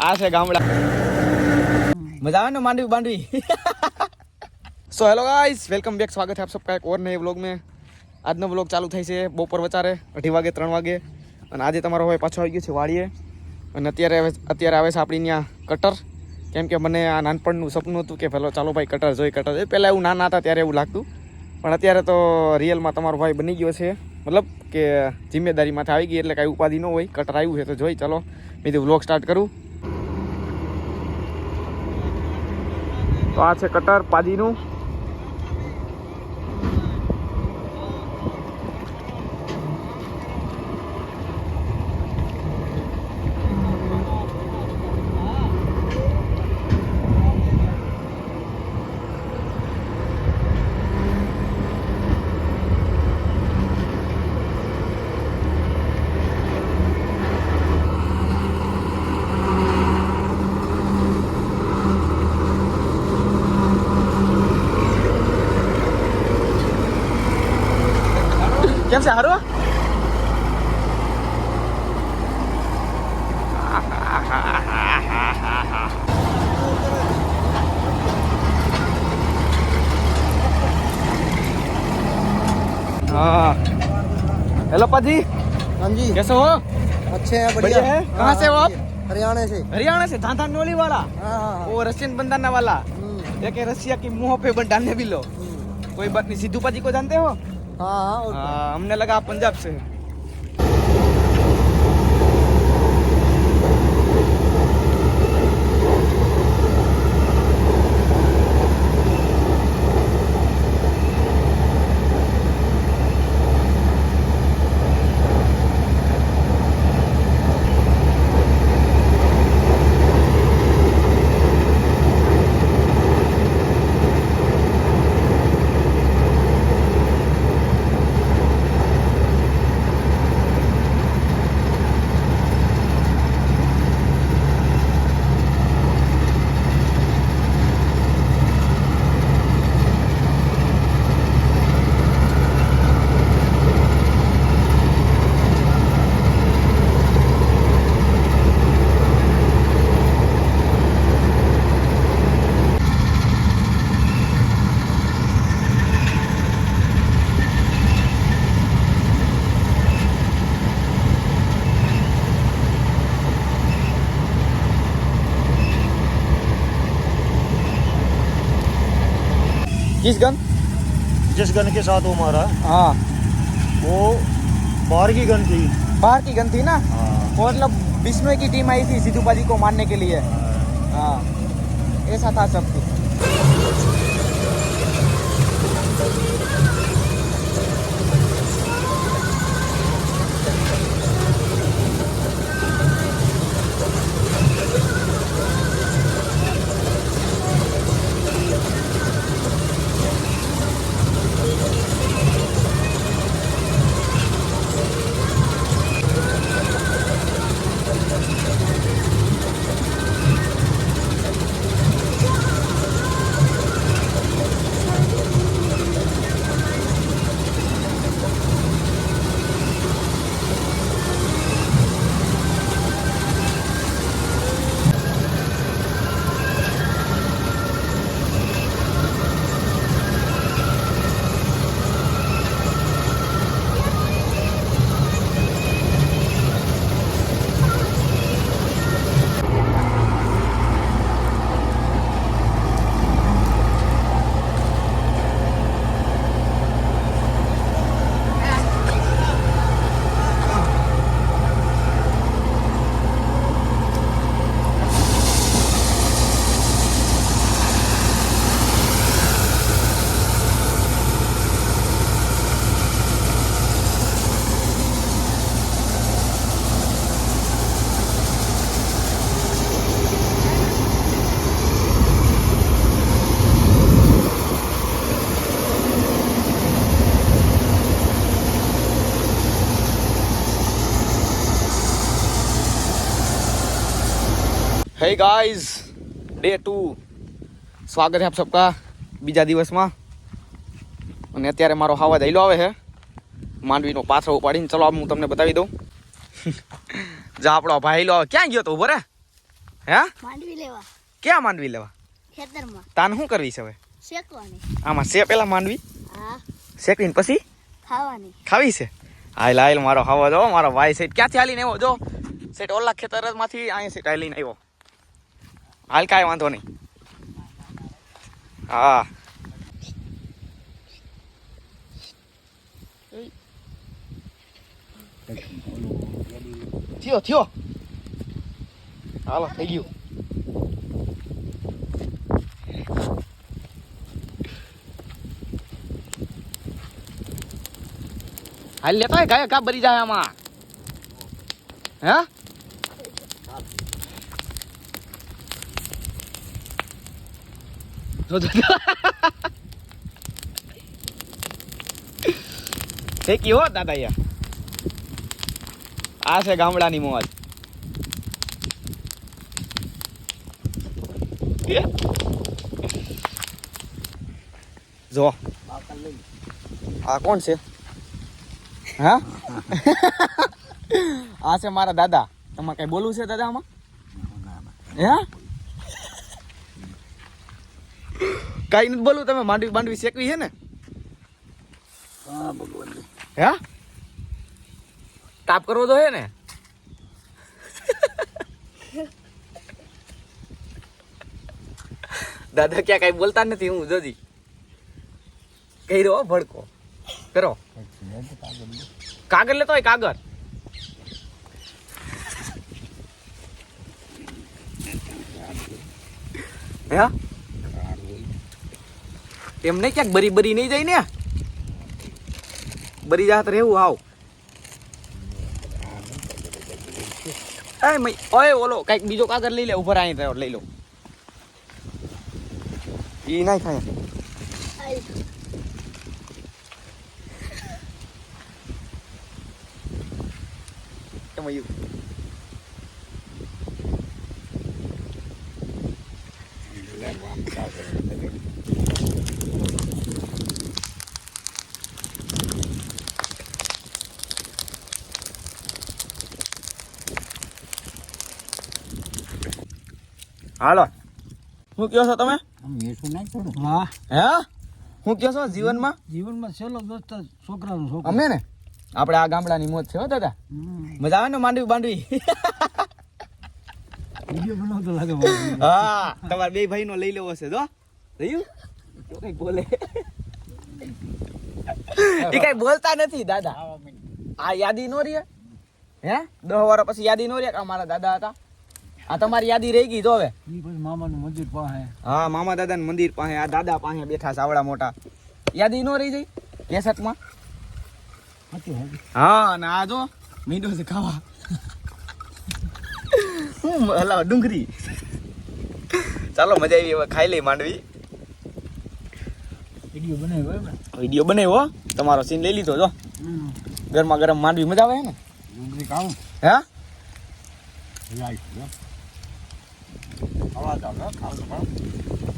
આ છે ગામડા. મજા આવે ને માંડવી બાંડવી. So hello guys, welcome back. સ્વાગત है आप सबका एक और नए व्लॉग में. આજનો વ્લોગ ચાલુ થાય છે બપોર વચારે 2:30 વાગે 3 વાગે. અને આજે તમારો હોય પાછો આવી ગયો છે વાડીએ. અને અત્યારે આવે છે આપણી ત્યાં કટર. કેમ કે મને આ નાનપણનું સપનું હતું કે પેલો ચાલો ભાઈ કટર જોઈ. પહેલાં એવું નાના હતા ત્યારે એવું લાગતું, પણ અત્યારે તો રિયલમાં તમારો ભાઈ બની ગયો છે. મતલબ કે જિમ્મેદારીમાંથી આવી ગઈ એટલે કાંઈ ઉપાધિ ન હોય. કટર આવ્યું છે તો જોઈ ચાલો મેં વ્લોગ સ્ટાર્ટ કરું. તો આ છે કટર પાદીનું. કેમ છે હારું? हाँ हेलो पाजी. हाँ जी, कैसे हो? अच्छे हैं, बढ़िया है. कहाँ से हो आप? हरियाणा से. हरियाणा से. धान नोली वाला. हाँ. वो रशियन बंदाना वाला. एक रसिया की मुंह पे डालने भी लो. कोई बात नहीं. सिद्धू पाजी को जानते हो? हाँ, हमने लगा आप पंजाब से. किस गन? जिस गन के साथ वो मारा हाँ, वो बाहर की गन थी. बाहर की गन थी ना. हाँ. वो मतलब बिश्नोई की टीम आई थी सिद्धू पाजी को मारने के लिए. हाँ, ऐसा था सब कुछ. हे गाइस, डे 2 સ્વાગત છે આપ સબકા બીજા દિવસમાં. અને અત્યારે મારો હાવા દઈલો આવે છે માંડવીનો પાથરો ઉપાડીને. ચલો હું તમને બતાવી દઉં. જા આપણો ભાઈલો આવે. ક્યાં ગયો તો? ઉભો રે. હે માંડવી લેવા ક્યાં માંડવી લેવા ખેતરમાં તાન શું કરવી છે હવે શેકવાની આમાં છે પેલા માંડવી હા શેકવીને પછી ખાવાની ખાવી છે હાલ હાલ મારો ખાવા દો મારો ભાઈ સેટ ક્યાંથી હાલીને આવ્યો જો સેટ ઓલા ખેતરમાંથી અહીંયા સેટ હાલીને આવ્યો હાલ કાંઈ વાંધો નહીં હા થયો હાલો થઈ ગયું હાલ લેતો હોય ગાય કા ભરી જાય આમાં હે જો ફેંકી હો દાદા યાર આ છે ગામડાની મોજ જો આ કોણ છે હા આ છે મારા દાદા તમારે કઈ બોલવું છે દાદા આમાં હે કઈ નથી બોલવું તમે માંડવી બાંડવી શેકવી છે ને હે તાપ કરવો તો હે ને દાદા ક્યાં કઈ બોલતા નથી હું જોજી કઈ રહ્યો ભડકો કરો કાગળ લેતો હોય કાગળ હે એમ નહીં ક્યાંક બરી બરી નહીં જાય ને બરી જાત રહેવું આવ ઓય ઓલો કઈક બીજો કાગળ લઈ લે ઉપર અહીં રહ્યો લઈ લો ઈ નહીં થાય એમાં હાલો શું કહો છો તમે હા હે શું કહો છો જીવનમાં જીવનમાં છેલ્લો દોસ્ત છોકરાનો છોકરો અમે ને આપણે આ ગામડાની મોજ છે હો દાદા મજા આવે ને માંડવી બાંડવી વિડીયો બનાવતો લાગે હા તમારા બે ભાઈ નો લઈ લેવો છે જો રહ્યું કઈ બોલે એ કઈ બોલતા નથી દાદા આ યાદી નો રે હે 10 વર્ષ પછી યાદી નો રે કે અમારા દાદા હતા આ તમારી યાદી રહી ગઈ તો હવે મામાનું મંદિર પાસે હા મામા દાદાનું મંદિર પાસે આ દાદા પાસે બેઠા સાવડા મોટા યાદી નો રહી જઈ કેસેટમાં હા અને આ જો મીંડો છે ખાવા હું હલાવ ડુંગળી ચાલો મજા આવી હવે ખાઈ લઈ માંડવી વિડીયો બનાવ્યો તમારો સીન લઈ લીધો જો ગરમા ગરમ માંડવી મજા આવે ને ડુંગળી ખાવું હે ખાવા જાવ ખાવ તો